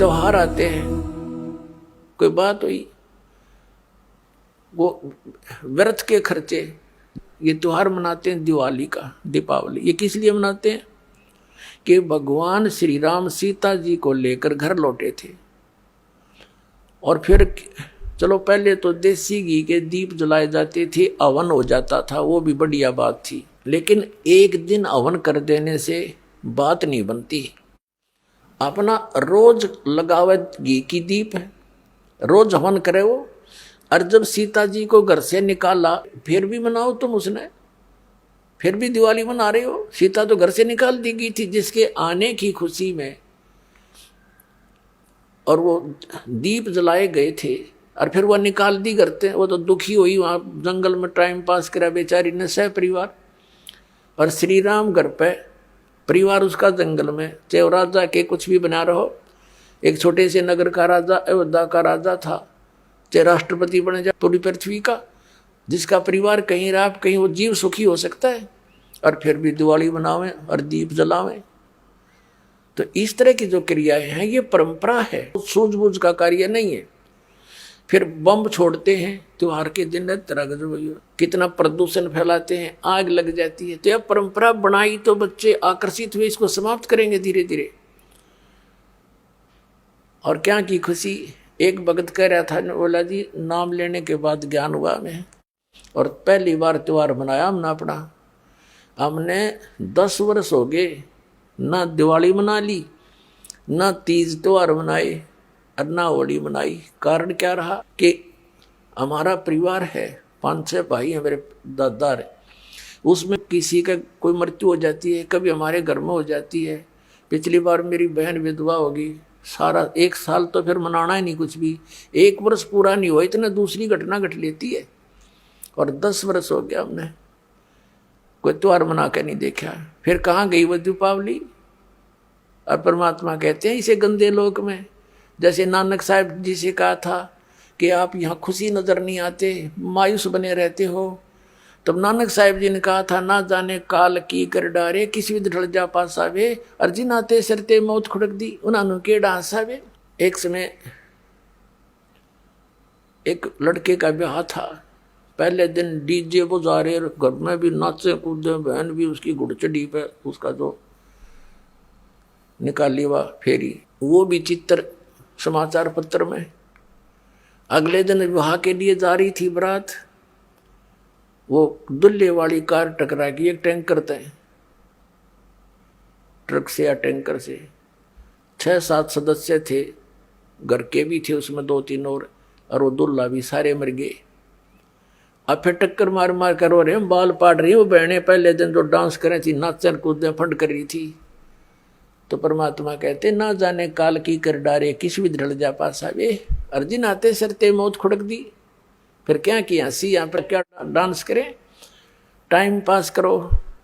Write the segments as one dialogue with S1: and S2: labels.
S1: त्योहार आते हैं, कोई बात हुई, वो व्रत के खर्चे, ये त्योहार मनाते हैं दिवाली का, दीपावली, ये किस लिए मनाते हैं कि भगवान श्री राम सीता जी को लेकर घर लौटे थे। और फिर चलो पहले तो देसी घी के दीप जलाए जाते थे, हवन हो जाता था, वो भी बढ़िया बात थी, लेकिन एक दिन हवन कर देने से बात नहीं बनती। अपना रोज लगावे घी की दीप है, रोज हवन करे वो। और जब सीता जी को घर से निकाला, फिर भी मनाओ तुम उसने, फिर भी दिवाली मना रहे हो। सीता तो घर से निकाल दी गई थी जिसके आने की खुशी में, और वो दीप जलाए गए थे, और फिर वो निकाल दी करते। वो तो दुखी हुई, वहाँ जंगल में टाइम पास करा बेचारी ने सह परिवार। और श्री राम घर पे, परिवार उसका जंगल में, चाहे राजा के कुछ भी बना रहो, एक छोटे से नगर का राजा, अयोध्या का राजा था, चाहे राष्ट्रपति बने जाए पूरी पृथ्वी का, जिसका परिवार कहीं रहा कहीं वो जीव सुखी हो सकता है, और फिर भी दिवाली मनावें और दीप जलावें। तो इस तरह की जो क्रियाएं हैं ये परंपरा है, सूझबूझ का कार्य नहीं है। फिर बम छोड़ते हैं त्योहार के दिन, तरह कितना प्रदूषण फैलाते हैं, आग लग जाती है। तो यह परंपरा बनाई तो बच्चे आकर्षित हुए, इसको समाप्त करेंगे धीरे धीरे। और क्या की खुशी, एक भगत कह रहा था, बोला जी नाम लेने के बाद ज्ञान हुआ हमें, और पहली बार त्योहार मनाया हमने अपना। हमने 10 वर्ष हो गए ना दिवाली मना ली, ना तीज त्योहार मनाए, और ना होली मनाई। कारण क्या रहा कि हमारा परिवार है, 5-6 भाई हैं, मेरे दादा है, उसमें किसी का कोई मृत्यु हो जाती है, कभी हमारे घर में हो जाती है। पिछली बार मेरी बहन विधवा होगी, सारा 1 साल तो फिर मनाना ही नहीं कुछ भी, 1 वर्ष पूरा नहीं हुआ इतना दूसरी घटना घट लेती है। और 10 वर्ष हो गया हमने कोई त्योहार मना के नहीं देखा। फिर कहाँ गई वो दीपावली। और परमात्मा कहते हैं इसे गंदे लोक में, जैसे नानक साहब जी से कहा था कि आप यहाँ खुशी नजर नहीं आते, मायूस बने रहते हो। तब नानक साहब जी ने कहा था, ना जाने काल की कर डारे, किसी भी ढल जा पासावे, अर्जी नाते सरते मौत खुड़क दी, उन्होंने के डांसावे। एक समय एक लड़के का ब्याह था, पहले दिन डीजे बजा रहे, घर में भी नाचे कूदे, बहन भी उसकी घुड़चड़ी पे उसका जो निकाली हुआ फेरी, वो भी चित्र समाचार पत्र में। अगले दिन विवाह के लिए जा रही थी बारात, वो दुल्हे वाली कार टकरा गई एक टैंकर से, ट्रक से या टैंकर से। 6-7 सदस्य थे, घर के भी थे उसमें 2-3 और वो दुल्हा भी, सारे मर गए। अब फिर टक्कर मार मार कर रो रहे हैं, बाल पाड़ रही वो बहनें, पहले दिन जो डांस कर रही थी, नाचन कूदे फंड कर रही थी। तो परमात्मा कहते, ना जाने काल की कर डारे, किस भी ढल जा पासा वे, अर्जुन आते सरते मौत खुड़क दी। फिर क्या किया, सी यहाँ पर क्या डांस करें, टाइम पास करो,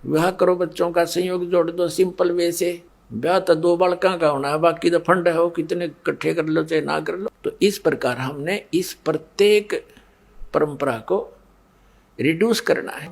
S1: विवाह करो, बच्चों का संयोग जोड़ दो सिंपल वे से। ब्याह तो 2 बालका का होना है, बाकी तो फंड है, हो कितने इकट्ठे कर लो चाहे ना कर लो। तो इस प्रकार हमने इस प्रत्येक परंपरा को रिड्यूस करना है।